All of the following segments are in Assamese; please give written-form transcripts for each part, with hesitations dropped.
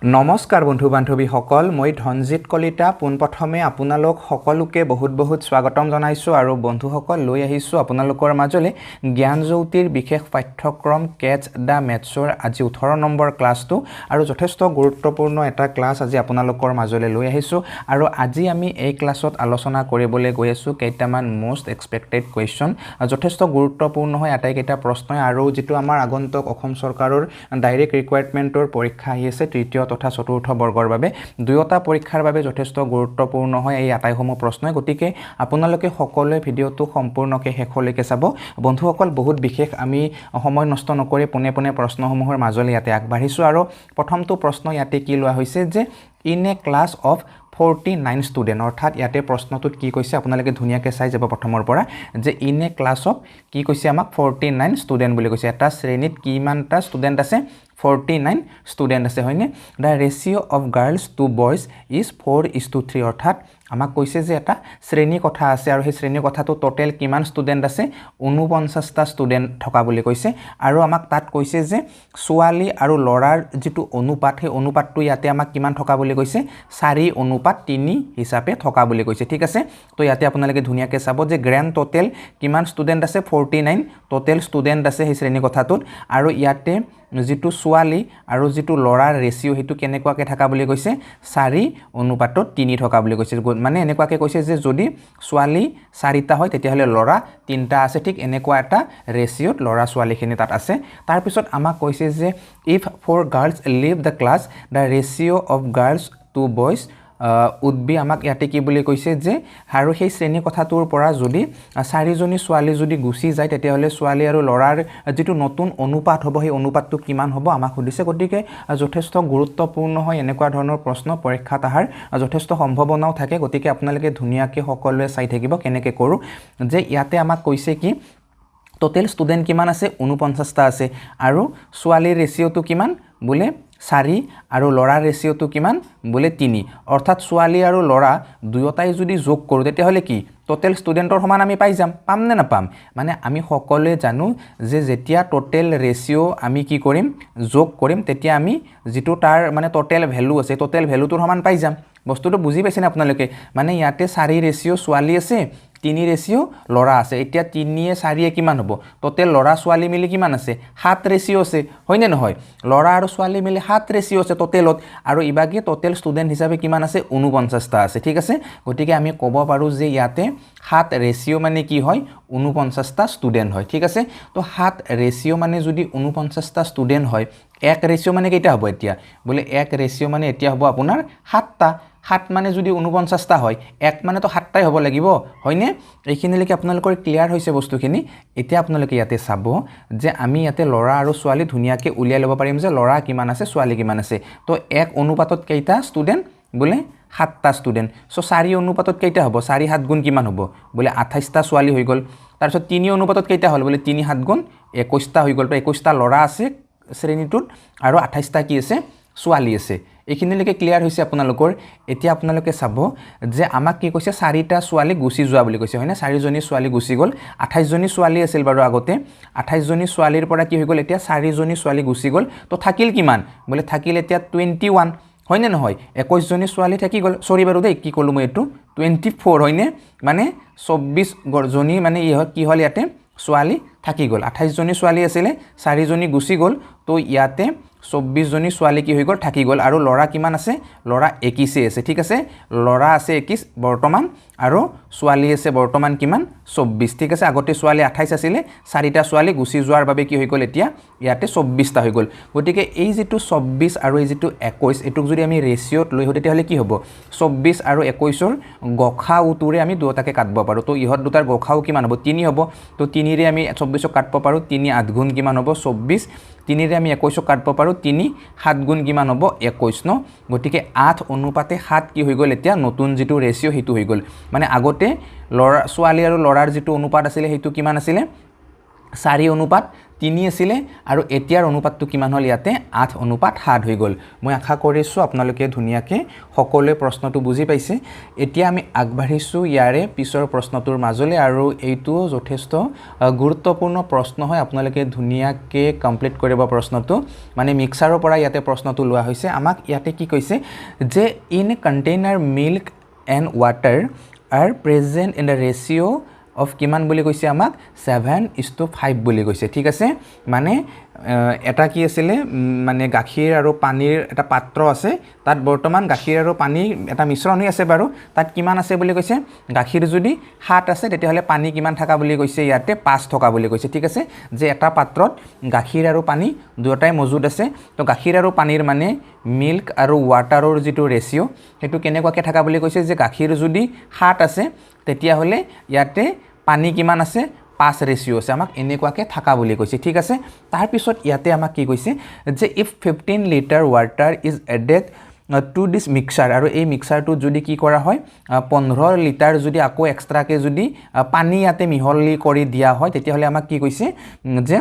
নমস্কাৰ বন্ধু বান্ধৱীসকল মই ধনজিত কলিতা পোনপ্ৰথমে আপোনালোক সকলোকে বহুত স্বাগতম জনাইছো আৰু বন্ধুসকল লৈ আহিছো আপোনালোকৰ মাজলৈ জ্ঞানজ্যোতিৰ বিশেষ পাঠ্যক্ৰম কেটছ দা মেথছৰ আজি 18 নম্বৰ ক্লাছটো আৰু যথেষ্ট গুৰুত্বপূৰ্ণ এটা ক্লাছ আজি আপোনালোকৰ মাজলৈ লৈ আহিছো আৰু আজি আমি এই ক্লাছত আলোচনা কৰিবলৈ গৈ আছো কেইটামান মোষ্ট এক্সপেক্টেড কোৱেশ্চন যথেষ্ট গুৰুত্বপূৰ্ণ হয় আটাইকেইটা প্ৰশ্ন আৰু যেটো আমাৰ আগন্তুক অসম চৰকাৰৰ ডাইৰেক্ট ৰিকুৱায়াৰমেণ্টৰ পৰীক্ষা আহি আছে তৃতীয় তথা চতুৰ্থ বৰ্গৰ বাবে দুয়োটা পৰীক্ষাৰ বাবে যথেষ্ট গুৰুত্বপূৰ্ণ হয় এই আটাইসমূহ প্ৰশ্নই গতিকে আপোনালোকে সকলোৱে ভিডিওটো সম্পূৰ্ণকৈ শেষলৈকে চাব বন্ধুসকল বহুত বিশেষ আমি সময় নষ্ট নকৰি পুনে প্ৰশ্নসমূহৰ মাজলৈ ইয়াতে আগবাঢ়িছো আৰু প্ৰথমটো প্ৰশ্ন ইয়াতে কি লোৱা হৈছে যে in a class of 49 student অৰ্থাৎ ইয়াতে প্ৰশ্নটোত কি কৈছে আপোনালোকে ধুনীয়াকৈ চাই যাব প্ৰথমৰ পৰা যে ইন এ ক্লাছ অফ কি কৈছে আমাক 49 ষ্টুডেণ্ট বুলি কৈছে এটা শ্ৰেণীত কিমানটা ষ্টুডেণ্ট আছে 49 ষ্টুডেণ্ট আছে হয়নে the ratio' of girls to boys is 4:3 অৰ্থাৎ আমাক কৈছে যে এটা শ্ৰেণী কথা আছে আৰু সেই শ্ৰেণী কথাটো টোটেল কিমান ষ্টুডেণ্ট আছে 49টা ষ্টুডেণ্ট থকা বুলি কৈছে আৰু আমাক তাত কৈছে যে ছোৱালী আৰু ল'ৰাৰ যেটো অনুপাত সেই অনুপাতটো ইয়াতে আমাক কিমান থকা বুলি কৈছে 4:3 হিচাপে থকা বুলি কৈছে ঠিক আছে তো ইয়াতে আপোনালোকে ধুনীয়াকৈ চাব যে গ্ৰেণ্ড টোটেল কিমান ষ্টুডেণ্ট আছে 49 টোটেল ষ্টুডেণ্ট আছে সেই শ্ৰেণী কথাটোত আৰু ইয়াতে যেটো ছোৱালী আৰু যেটো ল'ৰাৰ ৰেচিঅ' হেতু কেনেকুৱাকৈ থকা বুলি কৈছে 4:3 থকা বুলি কৈছে মানে এনেকুৱাকৈ কৈছে যে যদি ছোৱালী 4টা হয় তেতিয়াহলে ল'ৰা 3টা আছে ঠিক এনেকুৱা এটা ৰেচিঅ'ত ল'ৰা ছোৱালীখিনি তাত আছে তাৰ পিছত আমাক কৈছে যে if 4 girls leave the class the ratio' of girls to boys would be আমাক ইয়াতে কি বুলি কৈছে যে আৰু সেই শ্ৰেণী কথাটোৰ পৰা যদি 4জনী ছোৱালী যদি গুচি যায় তেতিয়াহলে ছোৱালী আৰু ল'ৰাৰ যেটো নতুন অনুপাত হ'ব সেই অনুপাতটো কিমান হ'ব আমাক সুধিছে গতিকে যথেষ্ট গুৰুত্বপূৰ্ণ হয় এনেকুৱা ধৰণৰ প্ৰশ্ন পৰীক্ষাত আহাৰ যথেষ্ট সম্ভাৱনাও থাকে গতিকে আপোনালোকে ধুনীয়াকৈ সকলোৱে চাই থাকিব কেনেকৈ কৰো যে ইয়াতে আমাক কৈছে কি টোটেল ষ্টুডেণ্ট কিমান আছে 49টা আছে আৰু ছোৱালীৰ ৰেচিঅ'টো কিমান বোলে 4 আৰু ল'ৰাৰ ৰেচিঅ'টো কিমান বোলে 3 অৰ্থাৎ ছোৱালী আৰু ল'ৰা দুয়োটাই যদি যোগ কৰোঁ তেতিয়াহলে কি টোটেল ষ্টুডেণ্টৰ সমান আমি পাই যাম পাম নে নাপাম মানে আমি সকলোৱে জানো যে যেতিয়া টোটেল ৰেচিঅ' আমি কি কৰিম যোগ কৰিম তেতিয়া আমি যেটো তাৰ মানে টোটেল ভ্যালু আছে টোটেল ভ্যালুটোৰ সমান পাই যাম বস্তুটো বুজি পাইছেনে আপোনালোকে মানে ইয়াতে 4 ৰেচিঅ' ছোৱালী আছে 3 ৰেচিঅ' ল'ৰা আছে এতিয়া 3 4 কিমান হ'ব টোটেল ল'ৰা ছোৱালী মিলি কিমান আছে 7 ৰেচিঅ' আছে হয় নে নহয় ল'ৰা আৰু ছোৱালী মিলি 7 ৰেচিঅ' আছে টোটেলত আৰু ইবাগে টোটেল ষ্টুডেণ্ট হিচাপে কিমান আছে 49টা আছে ঠিক আছে গতিকে আমি ক'ব পাৰো যে ইয়াতে 7 ৰেচিঅ' মানে কি হয় 49টা ষ্টুডেণ্ট হয় ঠিক আছে তো 7 ৰেচিঅ' মানে যদি 49টা ষ্টুডেণ্ট হয় 1 ৰেচিঅ' মানে কেইটা হ'ব এতিয়া বোলে 1 ৰেচিঅ' মানে এতিয়া হ'ব আপোনাৰ 7টা 7 মানে যদি 49টা হয় 1 মানে তো 7টাই হ'ব লাগিব হয়নে এইখিনিলৈকে আপোনালোকৰ ক্লিয়াৰ হৈছে বস্তুখিনি এতিয়া আপোনালোকে ইয়াতে চাব যে আমি ইয়াতে ল'ৰা আৰু ছোৱালী ধুনীয়াকৈ উলিয়াই ল'ব পাৰিম যে ল'ৰা কিমান আছে ছোৱালী কিমান আছে তো 1 অনুপাতত কেইটা ষ্টুডেণ্ট বোলে 7টা ষ্টুডেণ্ট সো 4 অনুপাতত কেইটা হ'ব 4 7 গুণ কিমান হ'ব বোলে 28টা ছোৱালী হৈ গ'ল তাৰ পিছত 3 অনুপাতত কেইটা হ'ল বোলে 3 7 গুণ 21টা হৈ গ'ল তো 21টা ল'ৰা আছে শ্ৰেণীটোত আৰু 28টা কি আছে ছোৱালী আছে এইখিনিলৈকে ক্লিয়াৰ হৈছে আপোনালোকৰ এতিয়া আপোনালোকে চাব যে আমাক কি কৈছে 4টা ছোৱালী গুচি যোৱা বুলি কৈছে হয়নে 4জনী ছোৱালী গুচি গ'ল 28জনী ছোৱালী আছিল বাৰু আগতে 28জনী ছোৱালীৰ পৰা কি হৈ গ'ল এতিয়া 4জনী ছোৱালী গুচি গ'ল তো থাকিল কিমান বোলে থাকিল এতিয়া 21 হয়নে নহয় 21জনী ছোৱালী থাকি গ'ল সৰি বাৰু দেই কি ক'লো মই এইটো 24 হয়নে মানে 24 জনী মানে কি হ'ল ইয়াতে ছোৱালী থাকি গ'ল 28জনী ছোৱালী আছিল 4জনী গুচি গ'ল তো ইয়াতে 24জনী ছোৱালী কি হৈ গ'ল থাকি গ'ল আৰু ল'ৰা কিমান আছে ল'ৰা 21 আছে ঠিক আছে ল'ৰা আছে 21 বৰ্তমান আৰু ছোৱালী আছে বৰ্তমান কিমান 24 ঠিক আছে আগতে ছোৱালী 28 আছিল 4টা ছোৱালী গুচি যোৱাৰ বাবে কি হৈ গ'ল এতিয়া ইয়াতে 24টা হৈ গ'ল গতিকে এই যেটো 24 আৰু এই যেটো 21 এটুক যদি আমি ৰেচিঅ'ত লৈ হতে তেতিয়াহলে কি হ'ব 24 আৰু 21ৰ গখাউটোৰে আমি দুটাকে কাটব পাৰো তো ইহত দুটাৰ গখাউ কিমান হ'ব 3 হ'ব তো 3 ৰে আমি 24ক কাটব পাৰো 3 8 গুণ কিমান হ'ব 24 3 ৰে আমি 21ক কাটব পাৰো 3 7 গুণ কিমান হ'ব 21 ন গতিকে 8 অনুপাতে 7 কি হৈ গ'ল এতিয়া নতুন যেটো ৰেচিঅ' হেতু হৈ গ'ল মানে আগতে ল'ৰা ছোৱালী আৰু ল'ৰাৰ যেটো অনুপাত আছিল হেতু কিমান আছিল 4 অনুপাত 3 আছিলে আৰু এতিয়াৰ অনুপাতটো কিমান হ'ল ইয়াতে 8:7 হৈ গ'ল মই আশা কৰিছোঁ আপোনালোকে ধুনীয়াকৈ সকলোৱে প্ৰশ্নটো বুজি পাইছে এতিয়া আমি আগবাঢ়িছোঁ ইয়াৰে পিছৰ প্ৰশ্নটোৰ মাজলৈ আৰু এইটো যথেষ্ট গুৰুত্বপূৰ্ণ প্ৰশ্ন হয় আপোনালোকে ধুনীয়াকৈ কমপ্লিট কৰিব প্ৰশ্নটো মানে মিক্সাৰৰ পৰা ইয়াতে প্ৰশ্নটো লোৱা হৈছে আমাক ইয়াতে কি কৈছে যে in container milk and water are present in the ratio of কিমান বুলি কৈছে আমাক 7:5 বুলি কৈছে ঠিক আছে মানে এটা কি আছিল মানে গাখীৰ আৰু পানীৰ এটা পাত্ৰ আছে তাত বৰ্তমান গাখীৰ আৰু পানী এটা মিশ্ৰণ হৈ আছে বাৰু তাত কিমান আছে বুলি কৈছে গাখীৰ যদি 7 আছে তেতিয়া হলে পানী কিমান থাকা বুলি কৈছে ইয়াতে 5 থকা বুলি কৈছে ঠিক আছে যে এটা পাত্ৰত গাখীৰ আৰু পানী দুটাই মজুদ আছে তো গাখীৰ আৰু পানীৰ মানে মিল্ক আৰু ৱাটাৰৰ যেটো ৰেশিও হেতু কেনেকুৱাকে থাকা বুলি কৈছে যে গাখীৰ যদি 7 আছে তেতিয়া হলে ইয়াতে পানী কিমান আছে 5 ৰেশিও আছে আমাক এনেকুৱাকে থাকা বুলি কৈছে ঠিক আছে তাৰ পিছত ইয়াতে আমাক কি কৈছে যে if 15 litre water is added to this mixture আৰু এই মিক্সাৰটো যদি কি কৰা হয় 15 লিটাৰ যদি আকৌ এক্সট্ৰাকে যদি পানী ইয়াতে মিহলি কৰি দিয়া হয় তেতিয়া হলে আমাক কি কৈছে যে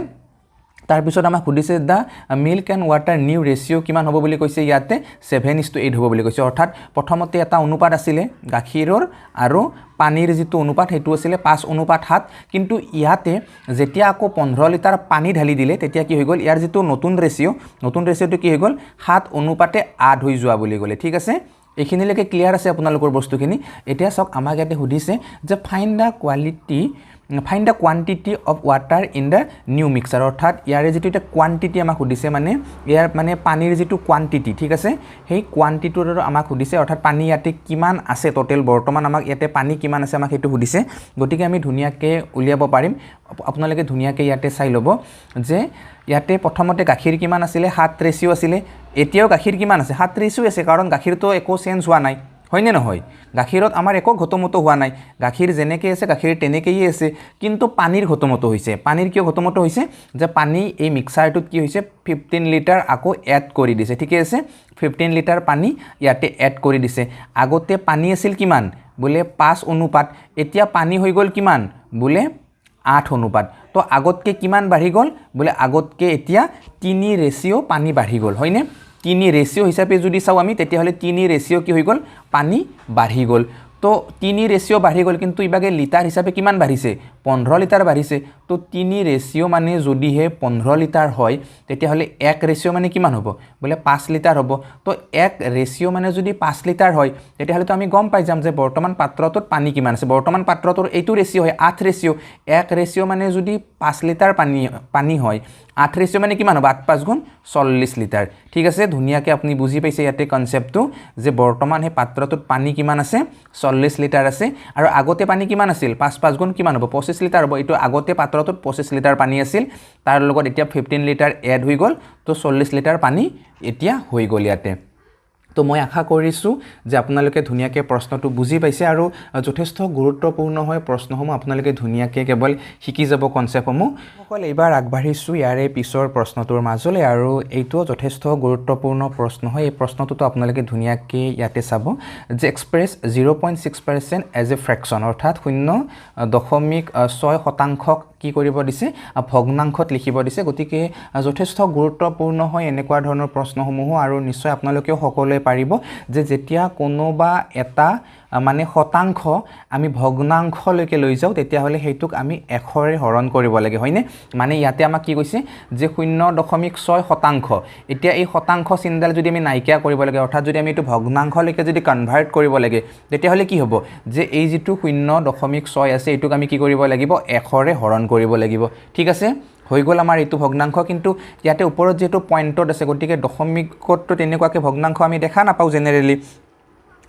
তাৰ পিছত আমাক সুধিছে দা মিল্ক এণ্ড ৱাটাৰ নিউ ৰেশিও কিমান হ'ব বুলি কৈছে ইয়াতে 7:8 হ'ব বুলি কৈছে অৰ্থাৎ প্ৰথমতে এটা অনুপাত আছিল গাখীৰৰ আৰু পানীৰ যেটো অনুপাত হেতু আছিল 5:7 কিন্তু ইয়াতে যেতিয়া আকৌ 15 লিটাৰ পানী ঢালি দিলে তেতিয়া কি হৈ গ'ল ইয়াৰ যেটো নতুন ৰেশিওটো কি হৈ গ'ল 7:8 হৈ যোৱা বুলি গ'লে ঠিক আছে এইখিনিলৈকে ক্লিয়াৰ আছে আপোনালোকৰ বস্তুখিনি এতিয়া সক আমাক ইয়াতে সুধিছে যে find the quantity of water in the new mixer অৰ্থাৎ ইয়াৰে যেটো এটা কোয়ান্টিটি আমাক সুধিছে মানে ইয়াৰ মানে পানীৰ যেটো কোয়ান্টিটি ঠিক আছে সেই কোয়ান্টিটিৰ আমাক সুধিছে অৰ্থাৎ পানী ইয়াতে কিমান আছে টোটাল বৰ্তমান আমাক ইয়াতে পানী কিমান আছে আমাক হেতু সুধিছে গতিকে আমি ধুনিয়াকৈ উলিয়াব পাৰিম আপোনালোকে ধুনিয়াকৈ ইয়াতে চাই লব যে ইয়াতে প্ৰথমতে গাখীৰ কিমান আছিল 7 ৰেশিও আছিল এতিয়াও গাখীৰ কিমান আছে 7 ৰেশিও আছে কাৰণ গাখীৰটো একো চেঞ্জ হোৱা নাই হয়নে নহয় গাখীৰত আমাৰ একো ঘটমত হোৱা নাই গাখীৰ যেনেকৈ আছে গাখীৰ তেনেকৈয়ে আছে কিন্তু পানীৰ ঘটমত হৈছে পানীৰ কিয় ঘটমত হৈছে যে পানী এই মিক্সাৰটোত কি হৈছে 15 লিটাৰ আকৌ এড কৰি দিছে ঠিক আছে 15 লিটাৰ পানী ইয়াতে এড কৰি দিছে আগতে পানী আছিল কিমান বোলে 5:8 এতিয়া পানী হৈ গ'ল কিমান বোলে 8:8 তো আগতকে কিমান বাঢ়ি গ'ল বোলে আগতকে এতিয়া 3 ৰেশিও পানী বাঢ়ি গ'ল হয়নে 3 ৰেশিও হিচাপে যদি চাও আমি তেতিয়া হলে 3 ৰেশিও কি হৈ গ'ল পানী বাঢ়ি গ'ল তো 3 ৰেশিও বাঢ়ি গ'ল কিন্তু ইবাগে লিটাৰ হিচাপে কিমান বাঢ়িছে 15 লিটাৰ বাঢ়িছে তো 3 ৰেশিও মানে যদিহে 15 লিটাৰ হয় তেতিয়া হলে 1 ৰেশিও মানে কিমান হ'ব বলে 5 লিটাৰ হ'ব তো 1 ৰেশিও মানে যদি 5 লিটাৰ হয় তেতিয়া হলে তো আমি গম পাই যাম যে বৰ্তমান পাত্ৰটোত পানী কিমান আছে বৰ্তমান পাত্ৰটোৰ এইটো ৰেশিও হয় 8 ৰেশিও 1 ৰেশিও মানে যদি 5 লিটাৰ পানী হয় 8 ৰেশিও মানে কিমান হ'ব 8 5 গুণ 40 লিটাৰ ঠিক আছে ধুনিয়াকৈ আপুনি বুজি পাইছে ইয়াতে কনসেপ্টটো যে বৰ্তমান হে পাত্ৰটোত পানী কিমান আছে 40 লিটাৰ আছে আৰু আগতে পানী কিমান আছিল 5 5 গুণ কিমান হ'ব 25 লিটাৰ হ'ব এটো আগতে পাত্ৰটোত 25 লিটাৰ পানী আছিল তাৰ লগত এতিয়া 15 লিটাৰ এড হৈ গ'ল তো 40 লিটাৰ পানী এতিয়া হৈ গ'ল ইয়াতে তো মই আশা কৰিছোঁ যে আপোনালোকে ধুনিয়াকৈ প্ৰশ্নটো বুজি পাইছে আৰু যথেষ্ট গুৰুত্বপূৰ্ণ হয় প্ৰশ্নসমূহ আপোনালোকে ধুনিয়াকৈ কেৱল শিকি যাব কনসেপ্টসমূহ অকল এবাৰ আগবাঢ়িছোঁ ইয়াৰে পিছৰ প্ৰশ্নটোৰ মাজলৈ আৰু এইটো যথেষ্ট গুৰুত্বপূৰ্ণ প্ৰশ্ন হয় এই প্ৰশ্নটো আপোনালোকে ধুনিয়াকৈ ইয়াতে চাব যে এক্সপ্ৰেছ 0.6% এজ এ ফ্ৰেকশন অৰ্থাৎ 0.6% কি কৰিব দিছে ভগ্নাংশত লিখিব দিছে গতিকে যথেষ্ট গুৰুত্বপূৰ্ণ হয় এনেকুৱা ধৰণৰ প্ৰশ্নসমূহ আৰু নিশ্চয় আপোনালোকেও সকলোৱে পাৰিব যে যেতিয়া কোনোবা এটা মানে শতাংশ আমি ভগ্নাংশলৈকে লৈ যাও তেতিয়া হলে হেতুক আমি 100ৰে হৰণ কৰিব লাগে হয়নে মানে ইয়াতে আমাক কি কৈছে যে 0.6% এতিয়া এই শতাংশ চিনডাল যদি আমি নাইকিয়া কৰিব লাগে অৰ্থাৎ যদি আমি এটো ভগ্নাংশলৈকে যদি কনভাৰ্ট কৰিব লাগে তেতিয়া হলে কি হ'ব যে এই যেটো 0.6 আছে এটোক আমি কি কৰিব লাগিব 100ৰে হৰণ কৰিব লাগিব ঠিক আছে হৈ গ'ল আমাৰ এইটো ভগ্নাংশ কিন্তু ইয়াতে ওপৰত যেটো পইণ্টত আছে গতিকে দশমিকটো তেনেকুৱাকে ভগ্নাংশ আমি দেখা নাপাও জেনেৰেলি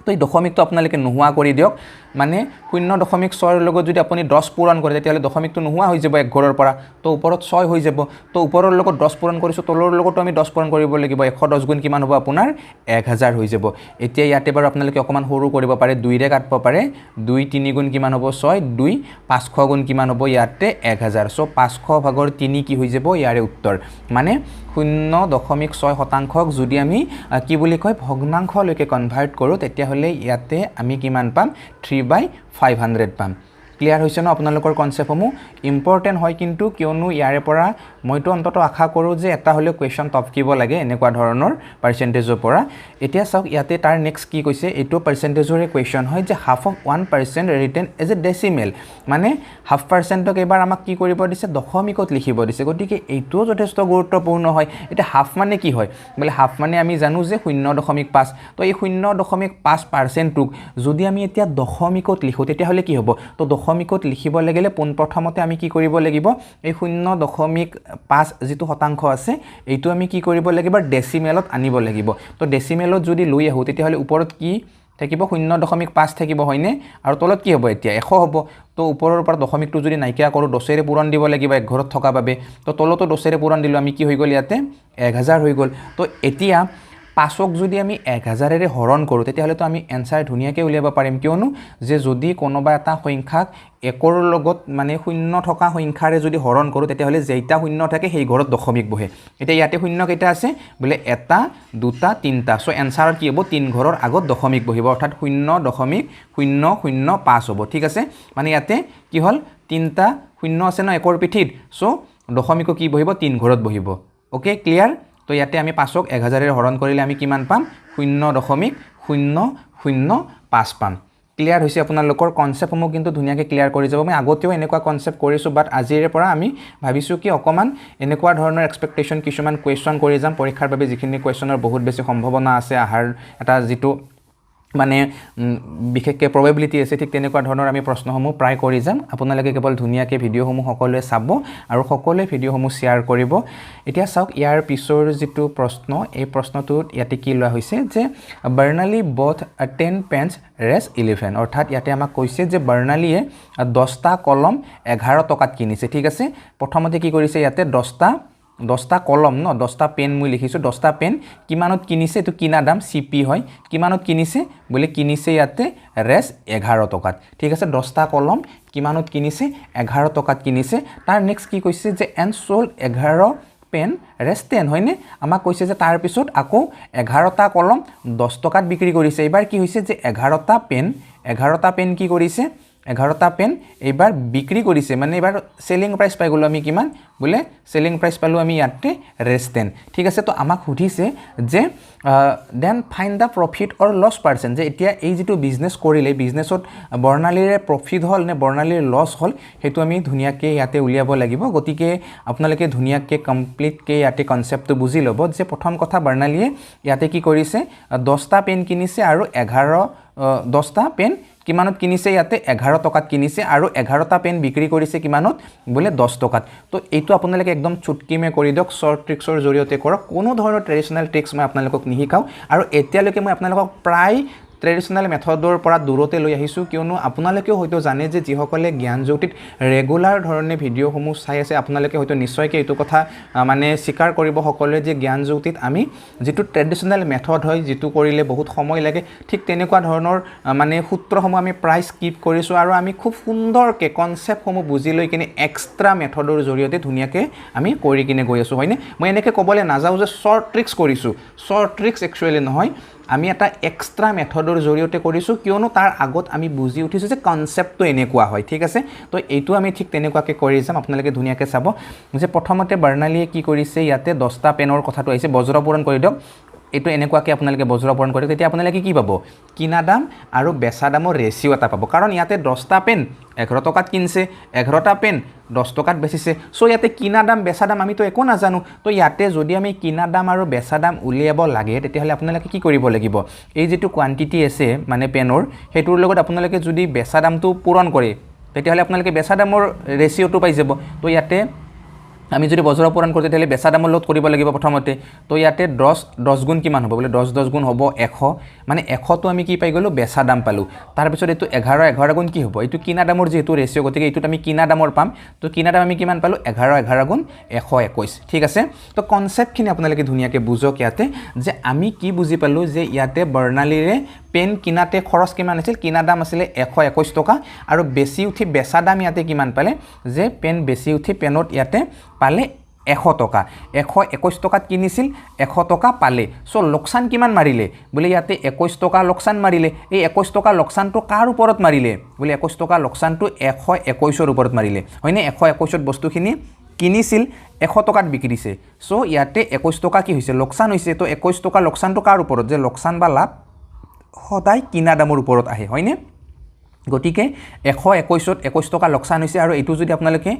তো এই দশমিকটো আপোনালোকে নোহোৱা কৰি দিয়ক মানে 0.6 ৰ লগত যদি আপুনি 10 পূৰণ কৰে তেতিয়া হলে দশমিকটো নোহোৱা হৈ যাব এক ঘৰৰ পৰা তো ওপৰত 6 হৈ যাব তো ওপৰৰ লগত 10 পূৰণ কৰিছো তলৰ লগতো আমি 10 পূৰণ কৰিব লাগিব 110 গুণ কিমান হ'ব আপোনাৰ 1000 হৈ যাব এতিয়া ইয়াতে বাৰু আপোনালোকে অকমান সৰু কৰিব পাৰে 2 ৰে কাটব পাৰে 2 3 গুণ কিমান হ'ব 6 2 500 গুণ কিমান হ'ব ইয়াতে 1000 সো 500 ভাগৰ 3 কি হৈ যাব ইয়াৰে উত্তৰ মানে 0.6% যদি আমি কি বুলি কয় ভগ্নাংশলৈকে কনভাৰ্ট কৰো তেতিয়া হলে ইয়াতে আমি কিমান পাম 3/500 পাম ক্লিয়াৰ হৈছে ন আপোনালোকৰ কনসেপ্টসমূহ ইম্পৰ্টেন্ট হয় কিন্তু কিয়নো ইয়াৰে পৰা মইতো অন্তত আশা কৰোঁ যে এটা হলেও কোৱেশ্চন টপকিব লাগে এনেকুৱা ধৰণৰ পাৰ্চেন্টেজৰ পৰা এতিয়া চাওক ইয়াতে তাৰ নেক্সট কি কৈছে এইটো পাৰ্চেন্টেজৰে কোৱেশ্চন হয় যে half of 1% written as a decimal মানে হাফ পাৰ্চেন্টক এবাৰ আমাক কি কৰিব দিছে দশমিকত লিখিব দিছে গতিকে এইটো যথেষ্ট গুৰুত্বপূৰ্ণ হয় এটা হাফ মানে কি হয় বলে হাফ মানে আমি জানো যে 0.5 তো এই 0.5%ক যদি আমি এতিয়া দশমিকত লিখো তেতিয়া হলে কি হ'ব তো দশমিকত লিখিব লাগিলে পোনপ্ৰথমতে আমি কি কৰিব লাগিব এই 0.5 যেটো শতাংশ আছে এইটো আমি কি কৰিব লাগিব ডেসিমেলত আনিব লাগিব তো ডেসিমেলত যদি লৈ আহো তেতিয়া হলে ওপৰত কি থাকিব 0.5 থাকিব হয়নে আৰু তলত কি হ'ব এতিয়া 100 হ'ব তো ওপৰৰ পৰা দশমিকটো যদি নাইকিয়া কৰো 10 ৰে পূৰণ দিব লাগিব এক ঘৰত থকা বাবে তো তলতো 10 ৰে পূৰণ দিলো আমি কি হৈ গল ইয়াতে 1000 হৈ গল তো এতিয়া 5ক যদি আমি 1000 ৰে হৰণ কৰো তেতিয়া হলে তো আমি এনসাৰ ধুনিয়াকে উলিয়াব পাৰিম কিয়নো যে যদি কোনোবা এটা সংখ্যাক একৰ লগত মানে শূন্য থকা সংখ্যাৰে যদি হৰণ কৰো তেতিয়া হলে যেইটা শূন্য থাকে সেই ঘৰত দশমিক বহে এটা ইয়াতে শূন্য কেইটা আছে বলে এটা দুটা তিনটা সো এনসাৰ কি হ'ব তিন ঘৰৰ আগত দশমিক বহিব অৰ্থাৎ 0.005 হ'ব ঠিক আছে মানে ইয়াতে কি হল তিনটা শূন্য আছে ন একৰ পিঠিত সো দশমিক কি বহিব তিন ঘৰত বহিব ওকে ক্লিয়াৰ তো ইয়াতে আমি 5ক 1000 ৰে হৰণ কৰিলে আমি কিমান পাম 0.005 পাম ক্লিয়াৰ হৈছে আপোনালোকৰ কনসেপ্টসমূহ কিন্তু ধুনিয়াকে ক্লিয়াৰ কৰি যাব মই আগতেও এনেকুৱা কনসেপ্ট কৰিছো বাট আজিৰে পৰা আমি ভাবিছো কি অকমান এনেকুৱা ধৰণৰ এক্সপেক্টেশন কিছুমান কোৱেশ্চন কৰি যাম পৰীক্ষাৰ বাবে যিখিনি কোৱেশ্চনৰ বহুত বেছি সম্ভাৱনা আছে আহাৰ এটা যেটো মানে বিশেষকৈ প্ৰবাবিলিটি আছে ঠিক তেনেকুৱা ধৰণৰ আমি প্ৰশ্নসমূহ প্ৰায় কৰি যাম আপোনালোকে কেৱল ধুনিয়াকে ভিডিওসমূহ সকলোৱে চাব আৰু সকলোৱে ভিডিওসমূহ শেয়াৰ কৰিব এতিয়া চাওক ইয়াৰ পিছৰ যেটো প্ৰশ্ন এই প্ৰশ্নটোত ইয়াতে কি লোৱা হৈছে যে বাৰ্নালী বথ 10 pence ৰেস 11 অৰ্থাৎ ইয়াতে আমাক কৈছে যে বাৰ্নালীয়ে 10টা কলম 11 টকাত কিনিছে ঠিক আছে প্ৰথমতে কি কৰিছে ইয়াতে 10টা কলম ন 10টা পেন মই লিখিছো 10টা পেন কিমানত কিনিছে তো কিনা দাম সিপি হয় কিমানত কিনিছে বলে কিনিছে ইয়াতে ৰেস 11 টকাত ঠিক আছে 10টা কলম কিমানত কিনিছে 11 টকাত কিনিছে তাৰ নেক্সট কি কৈছে যে এন্ড সোল্ড 11 পেন ৰেস 10 হয়নে আমাক কৈছে যে তাৰ পিছত আকৌ 11টা কলম 10 টকাত বিক্ৰী কৰিছে এবাৰ কি হৈছে যে 11টা পেন কি কৰিছে 11টা পেন এবাৰ বিক্ৰী কৰিছে মানে এবাৰ সেলিং প্ৰাইস পাই গলো আমি কিমান বলে সেলিং প্ৰাইস পালো আমি ইয়াতে ৰেস 10 ঠিক আছে তো আমাক সুধিছে যে then find the profit or loss percent যে এতিয়া এই যেটো বিজনেস কৰিলে বিজনেসত বৰ্ণালীৰে প্ৰফিট হল নে বৰ্ণালীৰ লছ হল হেতু আমি ধুনিয়াকে ইয়াতে উলিয়াব লাগিব গতিকে আপোনালোকে ধুনিয়াকে কমপ্লিট কে ইয়াতে কনসেপ্টটো বুজি লব যে প্ৰথম কথা বৰ্ণালীয়ে ইয়াতে কি কৰিছে 10টা পেন কিনিছে আৰু 10টা পেন কিমানত কিনিছে ইয়াতে 11 টকাত কিনিছে আৰু 11টা পেন বিক্ৰী কৰিছে কিমানত বলে 10 টকাত তো এইটো আপোনালোকে একদম চুটকিমে কৰি দিয়ক শৰ্ট ট্ৰিক্সৰ জৰিয়তে কৰক কোনো ধৰণৰ ট্ৰেডিশনাল ট্ৰিক্স মই আপোনালোকক নিহিকাও আৰু এতিয়ালৈকে মই আপোনালোকক প্ৰায় ট্ৰেডিশনাল মেথডৰ পৰা দূৰতে লৈ আহিছো কিয়নো আপোনালোকে হয়তো জানে যে যিসকলে জ্ঞানজ্যোতিত ৰেগুলাৰ ধৰণে ভিডিওসমূহ চাই আছে আপোনালোকে হয়তো নিশ্চয়কৈ এইটো কথা মানে স্বীকাৰ কৰিব সকলোৱে যে জ্ঞানজ্যোতিত আমি যেটো ট্ৰেডিশনাল মেথড হয় যেটো কৰিলে বহুত সময় লাগে ঠিক তেনেকুৱা ধৰণৰ মানে সূত্ৰসমূহ আমি প্ৰায় স্কিপ কৰিছো আৰু আমি খুব সুন্দৰকৈ কনসেপ্টসমূহ বুজি লৈ কিনে এক্সট্ৰা মেথডৰ জৰিয়তে ধুনিয়াকৈ আমি কৰি কিনে গৈ আছো হয়নে মই এনেকৈ ক'বলৈ নাযাও যে শৰ্ট ট্ৰিক্স কৰিছো শৰ্ট ট্ৰিক্স একচুয়ালি নহয় আমি এটা এক্সট্ৰা মেথডৰ জৰিয়তে কৰিছো কিয়নো তাৰ আগত আমি বুজি উঠিছো যে কনসেপ্টটো এনেকুৱা হয় ঠিক আছে তো এইটো আমি ঠিক তেনেকুৱাকৈ কৰি যাম আপোনালোকে ধুনিয়াকৈ চাব যে প্ৰথমতে বাৰ্নালীয়ে কি কৰিছে ইয়াতে 10টা পেনৰ কথাটো আহিছে বজ্ৰপূৰণ কৰি দিয়ক এটো এনেকুৱাকৈ আপোনালোকে বজ্ৰপূৰণ কৰে তেতিয়া আপোনালোকে কি পাব কিনা দাম আৰু বেচা দামৰ ৰেশিও এটা পাব কাৰণ ইয়াতে 10টা পেন 11 টকাত কিনছে 11টা পেন 10 টকাত বেচিছে সো ইয়াতে কিনা দাম বেচা দাম আমি তো একো না জানো তো ইয়াতে যদি আমি কিনা দাম আৰু বেচা দাম উলিয়াব লাগে তেতিয়া হলে আপোনালোকে কি কৰিব লাগিব এই যেটো কোৱান্টিটি আছে মানে পেনৰ হেতুৰ লগত আপোনালোকে যদি বেচা দামটো পূৰণ কৰে তেতিয়া হলে আপোনালোকে বেচা দামৰ ৰেশিওটো পাই যাব তো ইয়াতে আমি যদি বজ্ৰপূৰণ কৰোঁ তেতিয়াহলে বেচা দামৰ লগত কৰিব লাগিব প্ৰথমতে তো ইয়াতে 10 গুণ কিমান হ'ব বলে 10 গুণ হ'ব 100 মানে 100 তো আমি কি পাই গলো বেচা দাম পালো তাৰ পিছত এটো 11 গুণ কি হ'ব এটো কিনা দামৰ যেটো ৰেশিও গতিকে এটোত আমি কিনা দামৰ পাম তো কিনা দাম আমি কিমান পালো 11 গুণ 121 ঠিক আছে তো কনসেপ্টখিনি আপোনালোকে ধুনিয়াকৈ বুজক ইয়াতে যে আমি কি বুজি পালো যে ইয়াতে বৰ্ণালীৰে পেন কিনাতে খৰচ কিমান আছিল কিনা দাম আছিল 121 টকা আৰু বেছি উঠি বেচা দাম ইয়াতে কিমান পালে যে পেন বেছি উঠি পেনত ইয়াতে পালে 100 টকা 121 টকাত কিনিছিল 100 টকা পালে সো লোকসান কিমান মাৰিলে বলে ইয়াতে 21 টকা লোকসান মাৰিলে এই 21 টকা লোকসানটো কাৰ ওপৰত মাৰিলে বলে 21 টকা লোকসানটো 121 ৰ ওপৰত মাৰিলে হয়নে 121 ত বস্তুখিনি কিনিছিল 100 টকাত বিক্ৰীছে সো ইয়াতে 21 টকা কি হৈছে লোকসান হৈছে তো 21 টকা লোকসানটো কাৰ ওপৰত যে লোকসান বা লাভ সদায় কিনা দামৰ ওপৰত আহে হয়নে গতিকে 121 ত 21 টকা লোকসান হৈছে আৰু এটো যদি আপোনালোকে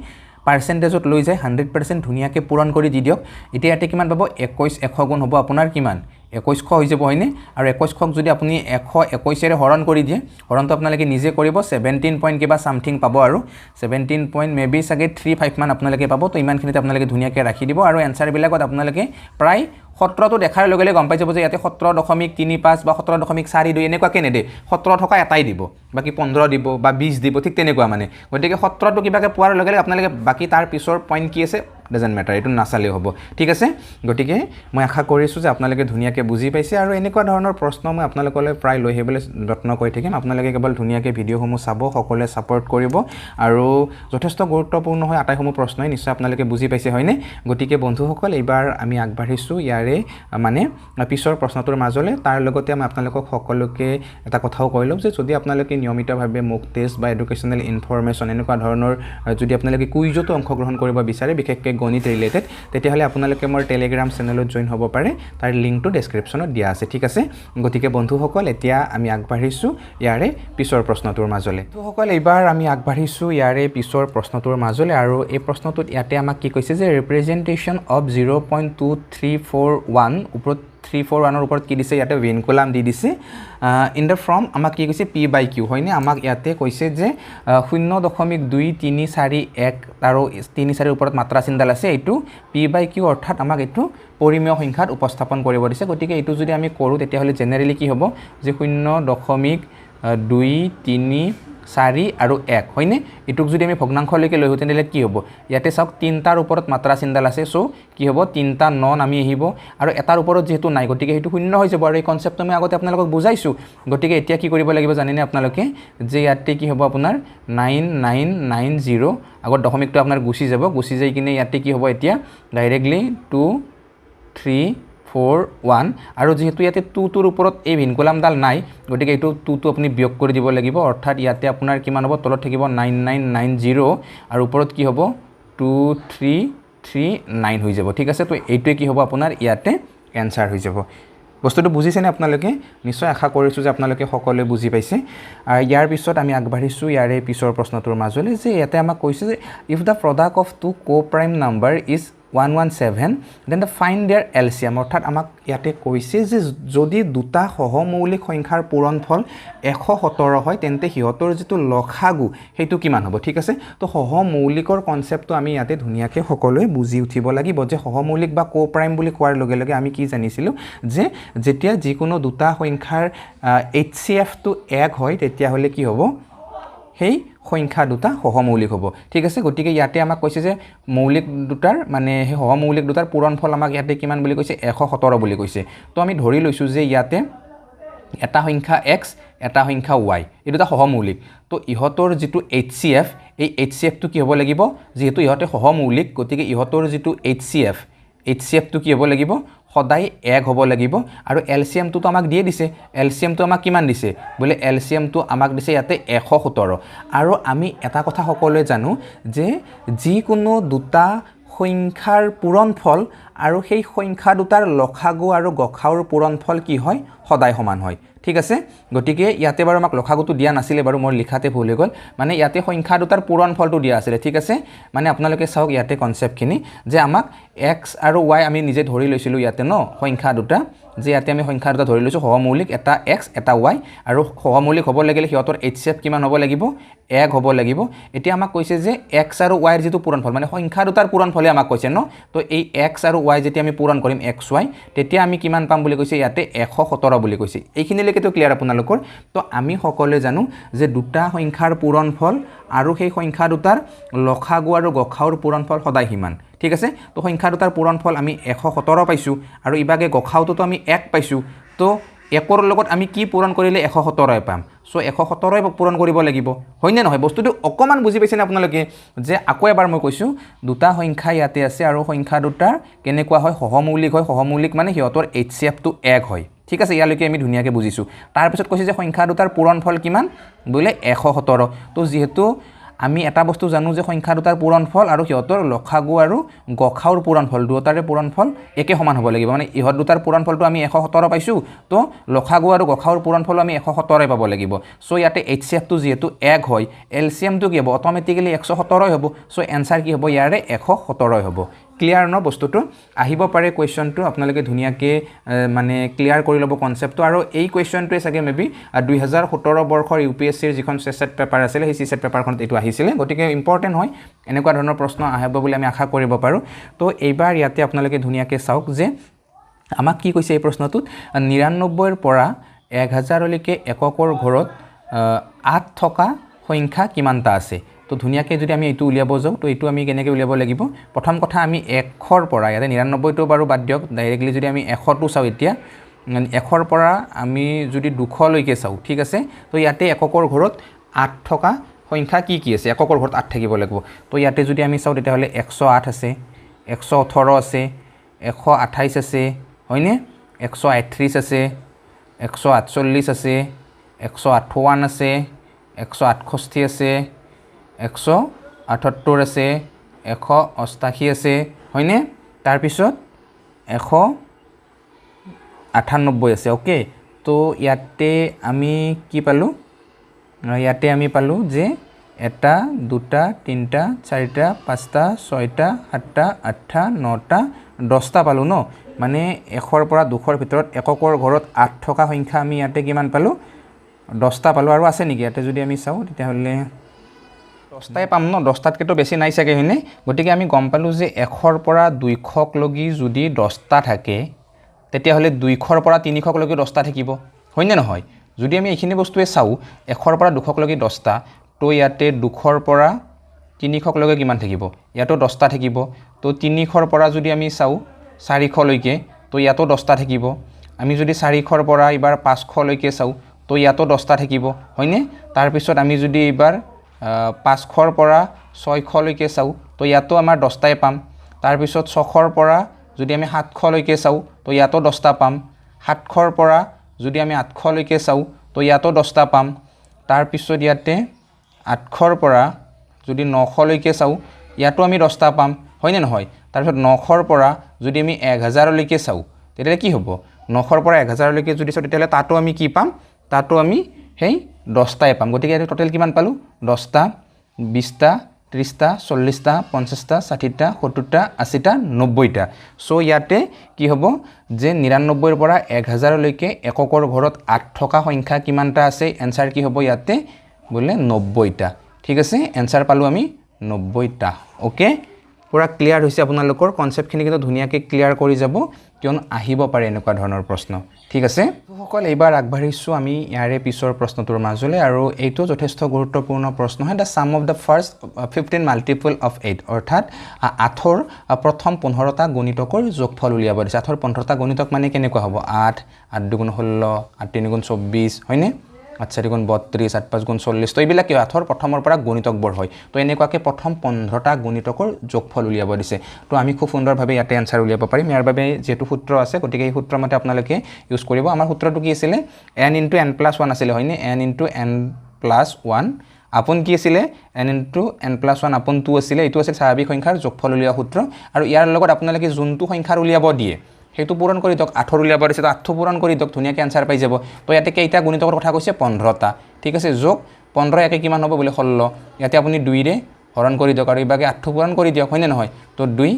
পাৰ্সেন্টেজত লৈ যায় 100% ধুনিয়াকে পূৰণ কৰি দি দিয়ক এতিয়া ইয়াতে কিমান পাব 21 100 গুণ হ'ব আপোনাৰ কিমান 2100 হৈ যাব হয়নে আৰু 2100ক যদি আপুনি 121 ৰে হৰণ কৰি দিয়ে হৰণটো আপোনালোকে নিজে কৰিব 17 পইণ্ট কিবা সামথিং পাব আৰু 17 পইণ্ট মেবি সাগে 35 মান আপোনালোকে পাব তো ইমানখিনিতে আপোনালোকে ধুনিয়াকে ৰাখি দিব আৰু এনসাৰ বিলাকত আপোনালোকে প্ৰায় 17 টো দেখাৰ লগে লগে গম পাই যাব যে ইয়াতে 17.35 বা 17.42 এনেকুৱাকে নেদে 17 থকা এটাই দিব বাকি 15 দিব বা 20 দিব ঠিক তেনেকুৱা মানে গতিকে 17 টো কিবাকে পোৱাৰ লগে লগে আপোনালোকে বাকি তাৰ পিছৰ পইণ্ট কি আছে doesn't matter এটো নাচালে হ'ব ঠিক আছে গতিকে মই আশা কৰিছো যে আপোনালোকে ধুনিয়াকে বুজি পাইছে আৰু এনেকুৱা ধৰণৰ প্ৰশ্ন মই আপোনালোকলৈ প্ৰায় লৈ হেবলৈ যত্ন কৰি থাকিম আপোনালোকে কেৱল ধুনিয়াকে ভিডিঅসমূহ চাব সকলোৱে সাপোৰ্ট কৰিব আৰু যথেষ্ট গুৰুত্বপূৰ্ণ হয় আটাইসমূহ প্ৰশ্নই নিশ্চয় আপোনালোকে বুজি পাইছে হয়নে গতিকে বন্ধুসকল এইবাৰ আমি আগবাঢ়িছো ইয়াৰে মানে পিছৰ প্ৰশ্নটোৰ মাজলে তাৰ লগতে আমি আপোনালোকক সকলোকে এটা কথাও কৈলো যে যদি আপোনালোকে নিয়মিতভাৱে মোক টেষ্ট বা এডুকেশনাল ইনফৰমেশন এনেকুৱা ধৰণৰ যদি আপোনালোকে কুইজতো অংশগ্ৰহণ কৰিব বিচাৰে বিশেষকৈ গণিত ৰিলেটেড তেতিয়াহলে আপোনালোকে মোৰ টেলিগ্ৰাম চেনেলত জয়েন হ'ব পাৰে তাৰ লিংকটো ডেসক্ৰিপচনত দিয়া আছে ঠিক আছে গতিকে বন্ধুসকল এতিয়া আমি আগবাঢ়িছো ইয়াৰে পিছৰ প্ৰশ্নটোৰ মাজলে বন্ধুসকল এইবাৰ আমি আগবাঢ়িছো ইয়াৰে পিছৰ প্ৰশ্নটোৰ মাজলে আৰু এই প্ৰশ্নটোত ইয়াতে আমাক কি কৈছে যে ৰিপ্ৰেজেন্টেশন অফ 0.2341 ওপৰত 341 ৰ ওপৰত কি দিছে ইয়াতে ভিনকুলাম দি দিছে ইন দা ফৰ্ম আমাক কি কৈছে p/q হয়নে আমাক ইয়াতে কৈছে যে 0.2341 আৰু 34 ৰ ওপৰত মাত্ৰা চিনডাল আছে এইটো p/q অৰ্থাৎ আমাক এইটো পৰিমেয় সংখ্যাত উপস্থাপন কৰিব দিছে গতিকে এইটো যদি আমি কৰো তেতিয়া হলে জেনাৰেলি কি হ'ব যে 0.234 আৰু 1 হয়নে এটুক যদি আমি ভগ্নাংশলৈকে লৈ হতেন দিলে কি হ'ব ইয়াতে চাওক তিনটাৰ ওপৰত মাত্ৰা চিনডাল আছে সো কি হ'ব তিনটা নন আমি আহিব আৰু এটাৰ ওপৰত যেহেতু নাই গতিকে হেতু শূন্য হৈ যাব আৰু এই কনসেপ্টটো মই আগতে আপোনালোকক বুজাইছো গতিকে এতিয়া কি কৰিব লাগিব জানেনে আপোনালোকে যে ইয়াতে কি হ'ব আপোনাৰ 9990 আগত দশমিকটো আপোনাৰ গুছি যাই কিনে ইয়াতে কি হ'ব এতিয়া ডাইৰেক্টলি 2341 আৰু যেহেতু ইয়াতে 2 টোৰ ওপৰত এই ভিনকুলামডাল নাই গতিকে এইটো 2 টো আপুনি বিয়োগ কৰি দিব লাগিব অৰ্থাৎ ইয়াতে আপোনাৰ কিমান হ'ব তলত থাকিব 9990 আৰু ওপৰত কি হ'ব 2339 হৈ যাব ঠিক আছে তো এইটোৱে কি হ'ব আপোনাৰ ইয়াতে এনসাৰ হৈ যাব বস্তুটো বুজিছেনে আপোনালোকে নিশ্চয় আশা কৰিছো যে আপোনালোকে সকলোৱে বুজি পাইছে আৰু ইয়াৰ পিছত আমি আগবাঢ়িছো ইয়াৰে পিছৰ প্ৰশ্নটোৰ মাজলৈ যে ইয়াতে আমাক কৈছে যে if the product of two co-prime number is 117 then the find their LCM অৰ্থাৎ আমাক ইয়াতে কৈছে যে যদি দুটা সহমৌলিক সংখ্যাৰ পূৰণফল 117 হয় তেন্তে হিহতৰ যেটো লসাগু হেতু কিমান হ'ব ঠিক আছে তো সহমৌলিকৰ কনসেপ্টটো আমি ইয়াতে ধুনিয়াকে সকলোৱে বুজি উঠিব লাগিব যে সহমৌলিক বা কো-প্ৰাইম বুলি কোৱাৰ লগে লগে আমি কি জানিছিলো যে যেতিয়া যিকোনো দুটা সংখ্যাৰ HCF টো 1 হয় তেতিয়া হলে কি হ'ব হেই সংখ্যা দুটা সহমৌলিক হ'ব ঠিক আছে গতিকে ইয়াতে আমাক কৈছে যে মৌলিক দুটাৰ মানে হে সহমৌলিক দুটাৰ পূৰণফল আমাক ইয়াতে কিমান বুলি কৈছে 117 বুলি কৈছে তো আমি ধৰি লৈছো যে ইয়াতে এটা সংখ্যা x এটা সংখ্যা y এই দুটা সহমৌলিক তো ইহতৰ যেটো HCF এই HCF টো কি হ'ব লাগিব যেহেতু ইহতে সহমৌলিক গতিকে ইহতৰ যেটো HCF টো কি হ'ব লাগিব সদায় 1 হ'ব লাগিব আৰু LCM টো আমাক দিয়ে দিছে LCM টো আমাক কিমান দিছে বলে LCM টো আমাক দিছে ইয়াতে 117 আৰু আমি এটা কথা সকলোৱে জানো যে যিকোনো দুটা সংখ্যাৰ পূৰণফল আৰু সেই সংখ্যা দুটাৰ লসাগু আৰু গসাউৰ পূৰণফল কি হয় সদায় সমান হয় ঠিক আছে গতিকে ইয়াতে বাৰু আমাক লসাগুটো দিয়া নাছিলে বাৰু মোৰ লিখাতে ভুল হৈ গল মানে ইয়াতে সংখ্যা দুটাৰ পূৰণফলটো দিয়া আছিল ঠিক আছে মানে আপোনালোকে চাওক ইয়াতে কনসেপ্টখিনি যে আমাক x আৰু y আমি নিজে ধৰি লৈছিলো ইয়াতে ন সংখ্যা দুটা যে ইয়াতে আমি সংখ্যা দুটা ধৰি লৈছো সহমৌলিক এটা x এটা y আৰু সহমৌলিক হ'ব লাগিলে হিয়তৰ HCF কিমান হ'ব লাগিব 1 হ'ব লাগিব এতিয়া আমাক কৈছে যে x আৰু y ৰ যেটো পূৰণফল মানে সংখ্যা দুটাৰ পূৰণফলে আমাক কৈছে ন তো এই x আৰু y যেতিয়া আমি পূৰণ কৰিম xy তেতিয়া আমি কিমান পাম বুলি কৈছে ইয়াতে 117 বুলি কৈছে এইখিনিলৈকে তো ক্লিয়াৰ আপোনালোকৰ তো আমি সকলোৱে জানো যে দুটা সংখ্যাৰ পূৰণফল আৰু সেই সংখ্যা দুটাৰ লসাগু আৰু গসাউৰ পূৰণফল সদায় সমান ঠিক আছে তো সংখ্যা দুটাৰ পূৰণফল আমি 117 পাইছো আৰু ইবাগে গসাউটো আমি 1 পাইছো তো 1ৰ লগত আমি কি পূৰণ কৰিলে 117 পাম সো 117 পূৰণ কৰিব লাগিব হয়নে নহয় বস্তুটো অকমান বুজি পাইছেনে আপোনালোকে যে আকৌ এবাৰ মই কৈছো দুটা সংখ্যা ইয়াতে আছে আৰু সংখ্যা দুটাৰ কেনেকুৱা হয় সহমৌলিক মানে হিয়তৰ HCF টো 1 হয় ঠিক আছে ইয়ালৈকে আমি ধুনিয়াকে বুজিছো তাৰ পিছত কৈছে যে সংখ্যা দুটাৰ পূৰণফল কিমান বলে 117 তো যেহেতু আমি এটা বস্তু জানো যে সংখ্যা দুটাৰ পূৰণফল আৰু হিয়তৰ লখাগু আৰু গখাউৰ পূৰণফল দুটাৰে পূৰণফল একে সমান হ'ব লাগিব মানে ইহত দুটাৰ পূৰণফলটো আমি 117 পাইছো তো লখাগু আৰু গখাউৰ পূৰণফল আমি 117 পাব লাগিব সো ইয়াতে HCF টো যেহেতু 1 হয় LCM টো কি হ'ব অটোমেটিক্যালি 117 হ'ব সো आंसर কি হ'ব ইয়াৰে 117 হ'ব ক্লিয়াৰ ন বস্তুটো আহিব পাৰে কোৱেশ্চনটো আপোনালোকে ধুনিয়াকে মানে ক্লিয়াৰ কৰি ল'ব কনসেপ্টটো আৰু এই কোৱেশ্চনটোৱে চাগে মেবি 2017 বৰ্ষৰ UPSC ৰ যিখন সেট পেপাৰ আছিল সেই সেট পেপাৰখনত এটো আহিছিল গতিকে ইম্পৰ্টেন্ট হয় এনেকুৱা ধৰণৰ প্ৰশ্ন আহিব বুলি আমি আশা কৰিব পাৰো তো এইবাৰ ইয়াতে আপোনালোকে ধুনিয়াকে চাওক যে আমাক কি কৈছে এই প্ৰশ্নটোত 99 ৰ পৰা 1000 লৈকে এককৰ ঘৰত 8 থকা সংখ্যা কিমানটা আছে তো ধুনিয়াকে যদি আমি এটো উলিয়াব যাও তো এটো আমি কেনেকৈ উলিয়াব লাগিব প্ৰথম কথা আমি 1 ৰ পৰা ইয়াতে 99 টো বাৰু বাদ দিয়ক ডাইৰেক্টলি যদি আমি 100 টো চাও এতিয়া 1 ৰ পৰা আমি যদি 200 লৈকে চাও ঠিক আছে তো ইয়াতে এককৰ ঘৰত 8 থকা সংখ্যা কি আছে এককৰ ঘৰত 8 থাকিব লাগিব তো ইয়াতে যদি আমি চাও তেতিয়া হলে 108 আছে 118 আছে 128 আছে হয়নে 138 আছে 148 আছে 158 আছে 168 আছে 178 আছে 188 আছে হয়নে তাৰ পিছত 198 আছে ওকে তো ইয়াতে আমি কি পালো ইয়াতে আমি পালো যে এটা দুটা তিনটা চাৰিটা পাঁচটা ছয়টা সাতটা আঠটা নটা 10টা পালো ন মানে 1 ৰ পৰা 200 ৰ ভিতৰত এককৰ ঘৰত 8 থকা সংখ্যা আমি ইয়াতে কিমান পালো 10টা পালো আৰু আছে নেকি ইয়াতে যদি আমি চাও তেতিয়া হলে 10টাই পাম ন 10টাতকেটো বেছি নাই চাগে হয়নে গতিকে আমি গম পালো যে 1 ৰ পৰা 200 লগি যদি 10টা থাকে তেতিয়া হলে 200 ৰ পৰা 300 লগি 10টা থাকিব হয়নে নহয় যদি আমি এইখিনি বস্তুৱে চাও 1 ৰ পৰা 200 লগি 10টা তো ইয়াতে 200 ৰ পৰা 300 লগি কিমান থাকিব ইয়াতো 10টা থাকিব তো 300 ৰ পৰা যদি আমি চাও 400 লৈকে তো ইয়াতো 10টা থাকিব আমি যদি 400 ৰ পৰা এবাৰ 500 লৈকে চাও তো ইয়াতো 10টা থাকিব হয়নে তাৰ পিছত আমি যদি এবাৰ 500 ৰ পৰা 600 লৈকে চাও তো ইয়াতো আমাৰ 10টাই পাম তাৰ পিছত 600 ৰ পৰা যদি আমি 700 লৈকে চাও তো ইয়াতো 10টা পাম 700 ৰ পৰা যদি আমি 800 লৈকে চাও তো ইয়াতো 10টা পাম তাৰ পিছত ইয়াতে 800 ৰ পৰা যদি 900 লৈকে চাও ইয়াতো আমি 10টা পাম হয়নে নহয় তাৰ পিছত 900 ৰ পৰা যদি আমি 1000 লৈকে চাও তেতিয়া কি হ'ব 900 ৰ পৰা 1000 লৈকে যদি চাও তেতিয়া তাতো আমি কি পাম তাতো আমি হেই 10টাই পাম গতিকে এটা টোটাল কিমান পালো 10টা 20টা 30টা 40টা 50টা 60টা 70টা 80টা 90টা সো ইয়াতে কি হ'ব যে 99 ৰ পৰা 1000 লৈকে এককৰ ঘৰত 8 থকা সংখ্যা কিমানটা আছে आंसर কি হ'ব ইয়াতে বলে 90টা ঠিক আছে आंसर পালো আমি 90টা ওকে পুৰা ক্লিয়াৰ হৈছে আপোনালোকৰ কনসেপ্টখিনি কিন্তু ধুনিয়াকে ক্লিয়াৰ কৰি যাব কিয়ন আহিব পাৰে এনেকুৱা ধৰণৰ প্ৰশ্ন ঠিক আছে সকল এইবাৰ আগবাঢ়িছো আমি ইয়াৰে পিছৰ প্ৰশ্নটোৰ মাজলৈ আৰু এইটো যথেষ্ট গুৰুত্বপূৰ্ণ প্ৰশ্ন হয় the sum of the first 15 multiple of 8 অৰ্থাৎ 8ৰ প্ৰথম 15টা গুণিতকৰ যোগফল উলিয়াব দিছে 8ৰ 15টা গুণিতক মানে কেনেকুৱা হ'ব 8 8 2 গুণ 16 8 3 গুণ 24 হয়নে 8 4 গুণ 32 8 5 গুণ 40 তো এইবিলাক কি 8ৰ প্ৰথমৰ পৰা গুণিতকবোৰ হয় তো এনেকুৱাকে প্ৰথম 15টা গুণিতকৰ যোগফল উলিয়াব দিছে তো আমি খুব সুন্দৰভাৱে ইয়াতে आंसर উলিয়াব পাৰিম ইয়াৰ বাবে যেটো সূত্ৰ আছে গতিকে এই সূত্ৰ মতে আপোনালোকে ইউজ কৰিব আমাৰ সূত্ৰটো কি আছিল n * n+1 আছিল হয়নে n * n+1 আপন কি আছিল n * n+1 আপন 2 আছিল এটো আছিল স্বাভাৱিক সংখ্যাৰ যোগফল উলিওৱা সূত্ৰ আৰু ইয়াৰ লগত আপোনালোকে যোনটো সংখ্যাৰ উলিয়াব দিয়ে হেতু পূৰণ কৰি দক 8 উলিয়াব দিছে তো 8 পূৰণ কৰি দক ধুনিয়াকে आंसर পাই যাব তো ইয়াতে কেইটা গুণিতকৰ কথা কৈছে 15টা ঠিক আছে যোগ 15 একে কিমান হ'ব বলে 16 ইয়াতে আপুনি 2 ৰে হৰণ কৰি দক আৰু ইবাগে 8 পূৰণ কৰি দিয়ক হয়নে নহয় তো 2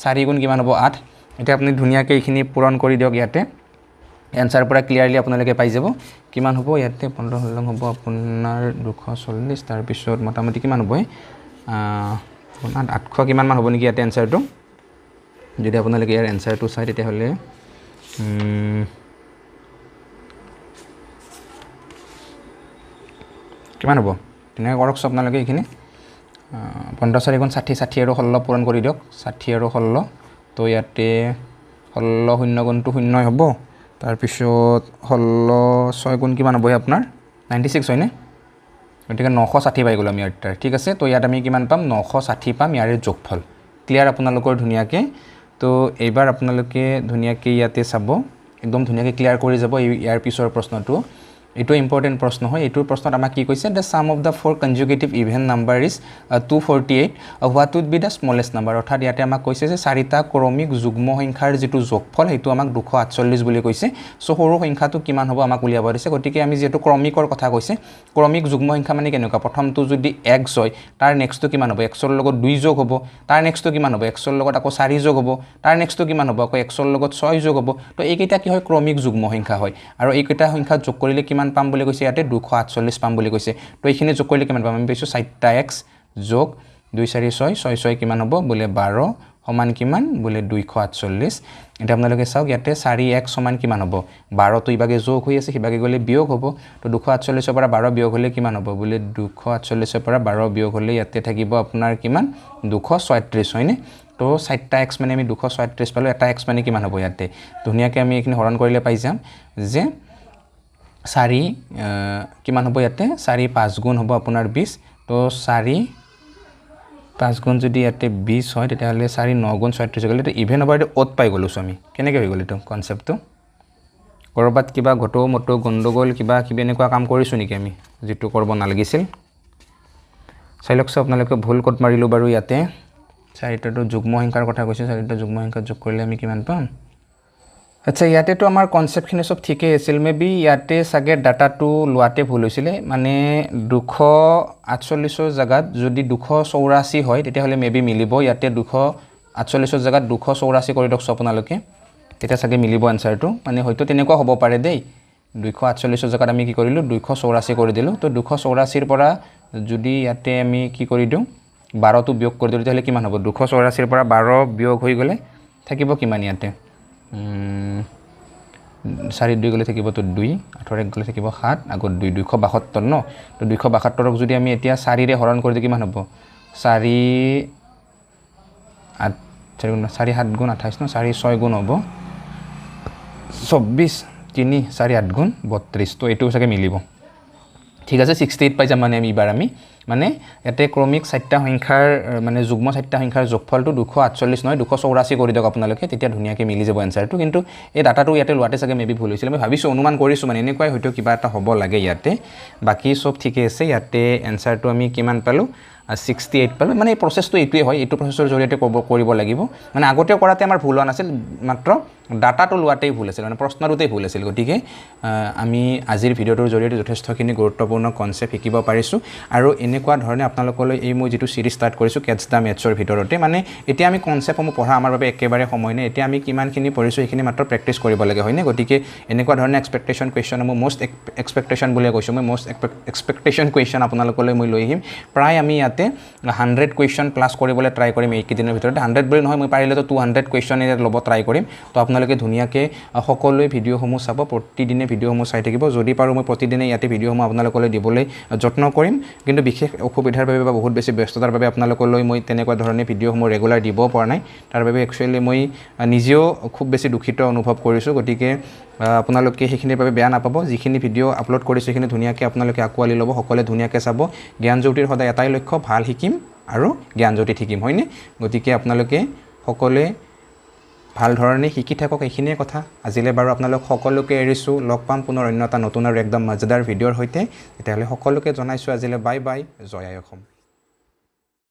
4 গুণ কিমান হ'ব 8 এটা আপুনি ধুনিয়াকে এইখিনি পূৰণ কৰি দিয়ক ইয়াতে आंसर পুৰা ক্লিয়াৰলি আপোনালোকে পাই যাব কিমান হ'ব ইয়াতে 15 হলং হ'ব আপোনাৰ 240 তাৰ পিছত মোটামুটি কিমান হ'ব 800 কিমান মান হ'ব নেকি ইয়াতে आंसरটো যদি আপোনালোকে ইয়াৰ आंसरটো চাই তেতিয়া হলে কিমান হ'ব তেনে কৰক আপোনালোকে এইখিনি 15 4 গুণ 60 60 আৰু 16 পূৰণ কৰি দিয়ক 60 আৰু 16 তো ইয়াতে 16 0 গুণটো 0 হ'ব তাৰপিছত 16 গুণ কিমান হ'ব আপোনাৰ 96 হয়নে গতিকে 960 পাই গ'লো আমি ইয়াৰ ঠিক আছে তো ইয়াত আমি কিমান পাম 960 পাম ইয়াৰে যোগফল ক্লিয়াৰ আপোনালোকৰ ধুনীয়াকৈ তো এইবাৰ আপোনালোকে ধুনীয়াকৈ ইয়াতে চাব একদম ধুনীয়াকৈ ক্লিয়াৰ কৰি যাব ইয়াৰ পিছৰ প্ৰশ্নটো এটো ইম্পৰ্টেন্ট প্ৰশ্ন হয় এটো প্ৰশ্নত আমাক কি কৈছে the sum of the four consecutive even number is 248 what would be the smallest number অৰ্থাৎ ইয়াতে আমাক কৈছে যে চাৰিটা ক্ৰমিক যুগ্ম সংখ্যাৰ যেটো যোগফল হেতু আমাক 248 বুলি কৈছে সো সৰু সংখ্যাটো কিমান হ'ব আমাক উলিয়াব দিছে গতিকে আমি যেটো ক্ৰমিকৰ কথা কৈছে ক্ৰমিক যুগ্ম সংখ্যা মানে কেনেকুৱা প্ৰথমটো যদি x হয় তাৰ নেক্সটটো কিমান হ'ব x ৰ লগত 2 যোগ হ'ব তাৰ নেক্সটটো কিমান হ'ব x ৰ লগত আকৌ 4 যোগ হ'ব তাৰ নেক্সটটো কিমান হ'ব আকৌ x ৰ লগত 6 যোগ হ'ব তো এইকেইটা কি হয় ক্ৰমিক যুগ্ম সংখ্যা হয় আৰু এইকেইটা সংখ্যা যোগ কৰিলে কিমান পাম বুলি কৈছে ইয়াতে 248 পাম বুলি কৈছে তো এইখিনি যোগ কৰিলে কিমান পাম আমি পাইছো 4x যোগ 2 4 6 6 6 কিমান হ'ব বলে 12 সমান কিমান বলে 248 এটা আপোনালোকে চাওক ইয়াতে 4x সমান কিমান হ'ব 12 তো ইবাগে যোগ হৈ আছে হিবাগে গলে বিয়োগ হ'ব তো 248 ৰ পৰা 12 বিয়োগ হলে কিমান হ'ব বলে 248 ৰ পৰা 12 বিয়োগ হলে ইয়াতে থাকিব আপোনাৰ কিমান 236 হয়নে তো 4x মানে আমি 236 পালো এটা x মানে কিমান হ'ব ইয়াতে ধুনিয়াকে আমি এইখিনি হৰণ কৰিলে পাই যাম যে 4 কিমান হ'ব ইয়াতে 4 5 গুণ হ'ব আপোনাৰ 20 তো 4 5 গুণ যদি ইয়াতে 20 হয় তেতিয়া হলে 4 9 গুণ 36 গলে তো ইভেন ওভাৰ অত পাই গলো আমি কেনেকৈ হৈ গল এটো কনসেপ্টটো কৰবাত কিবা ঘটো মটো গণ্ডগোল কিবা কিবা এনেকুৱা কাম কৰিছো নেকি আমি যেটো কৰিব নালাগিছিল চাইলকছ আপোনালোকে ভুল কোড মাৰিলো বাৰু ইয়াতে চাৰিটাটো যুগ্ম সংখ্যাৰ কথা কৈছে চাৰিটা যুগ্ম সংখ্যা যোগ কৰিলে আমি কিমান পাম আচ্ছা ইয়াতে তো আমাৰ কনসেপ্টখিনি সব ঠিকে আছিল মেবি ইয়াতে সাগে ডাটাটো লোৱাতে ভুল হৈছিল মানে 248 জায়গাত যদি 284 হয় তেতিয়া হলে মেবি মিলিব ইয়াতে 248 জায়গাত 284 কৰি দক আপোনালোকে তেতিয়া সাগে মিলিব আনসাৰটো মানে হয়তো তেনেকুৱা হ'ব পাৰে দেই 248 জায়গাত আমি কি কৰিলো 284 কৰি দিলো তো 284 ৰ পৰা যদি ইয়াতে আমি কি কৰি দিও 12 টো বিয়োগ কৰি দিলে তেতিয়াহলে কিমান হ'ব 284 ৰ পৰা 12 বিয়োগ হৈ গলে থাকিব কিমান ইয়াতে 4 2 গলে থাকিব তো 2 18 গলে থাকিব 7 আগত 2 272 ন তো 272 ক যদি আমি এতিয়া 4 ৰে হৰণ কৰি দি কিমান হ'ব 4 8 4 7 গুণ 28 ন 4 6 গুণ হ'ব 24 3 4 8 গুণ 32 তো এটো সাকে মিলিব ঠিক আছে 68 পাই যাম মানে আমি এবাৰ আমি মানে এতে ক্ৰমিক 4টা সংখ্যাৰ মানে যুগ্ম 4টা সংখ্যাৰ যোগফলটো 248 নহয় 284 কৰি দিওক আপোনালোকে তেতিয়া ধুনিয়াকৈ মিলি যাব আনসাৰটো কিন্তু এই ডাটাটো ইয়াতে লোৱাতে সাগে মেবি ভুল হৈছিল মই ভাবিছো অনুমান কৰিছো মানে এনেকুৱাই হয়তো কিবা এটা হ'ব লাগে ইয়াতে বাকি সব ঠিকে আছে ইয়াতে আনসাৰটো আমি কিমান পালো 68 পালো মানে এই প্ৰসেসটো এইটোই হয় এইটো প্ৰসেসৰ জৰিয়তে কৰিব লাগিব মানে আগতে কৰাতে আমাৰ ভুল হোৱা নাছিল মাত্ৰ ডাটাটো লোৱাতেই ভুল আছিল মানে প্ৰশ্নটোতেই ভুল আছিল গতিকে আমি আজিৰ ভিডিওটোৰ জৰিয়তে যথেষ্টখিনি গুৰুত্বপূৰ্ণ কনসেপ্ট শিকিব পাৰিছো আৰু এনেকুৱা ধৰণে আপোনালোকলৈ এই মই যেটো সিৰিজ ষ্টাৰ্ট কৰিছো কেটছ দা মেথছৰ ভিতৰতে মানে এতিয়া আমি কনসেপ্টসমূহ পঢ়া আমাৰ বাবে একেবাৰে সময় নাই এতিয়া আমি কিমানখিনি পঢ়িছো এইখিনি মাত্ৰ প্ৰেক্টিছ কৰিব লাগে হয়নে গতিকে এনেকুৱা ধৰণে এক্সপেক্টেশন কোৱেশ্চন মই মোস্ট এক্সপেক্টেশন বুলি কৈছো মই মোস্ট এক্সপেক্টেশন কোৱেশ্চন আপোনালোকলৈ মই লৈ আহিম প্ৰায় আমি ইয়াতে 100 কোৱেশ্চন প্লাস কৰিবলৈ ট্ৰাই কৰিম এই কিদিনৰ ভিতৰত 100 বুলি নহয় মই পাৰিলে তো 200 কোৱেশ্চন এৰ লব ট্ৰাই কৰিম তো আপোনালোকে ধুনিয়াকৈ সকলোৱে ভিডিওসমূহ চাব প্ৰতিদিনে ভিডিওসমূহ চাই থাকিব যদি পাৰো মই প্ৰতিদিনে ইয়াতে ভিডিওসমূহ আপোনালোকলৈ দিবলৈ যত্ন কৰিম কিন্তু বিশেষ অসুবিধাৰ বাবে বা বহুত বেছি ব্যস্ততাৰ বাবে আপোনালোকলৈ মই তেনেকুৱা ধৰণে ভিডিওসমূহ ৰেগুলাৰ দিব পৰা নাই তাৰ বাবে একচুয়ালি মই নিজেও খুব বেছি দুখিত অনুভৱ কৰিছো গতিকে আপোনালোকে সেইখিনিৰ বাবে বেয়া নাপাব যিখিনি ভিডিও আপলোড কৰিছো সেইখিনি ধুনিয়াকৈ আপোনালোকে আকোৱালি ল'ব সকলে ধুনিয়াকৈ চাব জ্ঞানজ্যোতিৰ সদায় এটাই লক্ষ্য ভাল শিকিম আৰু জ্ঞানজ্যোতি শিকিম হয়নে গতিকে আপোনালোকে সকলে ভাল ধৰণে শিকি থাকক এইখিনিয়ে কথা আজিলে বাৰু আপোনালোক সকলোকে এৰিছো লগ পাম পুনৰ অন্য এটা নতুন আৰু একদম মজাদাৰ ভিডিওৰ হৈতে তেতিয়াহলে সকলোকে জনাইছো আজিলে বাই বাই জয় আই অসম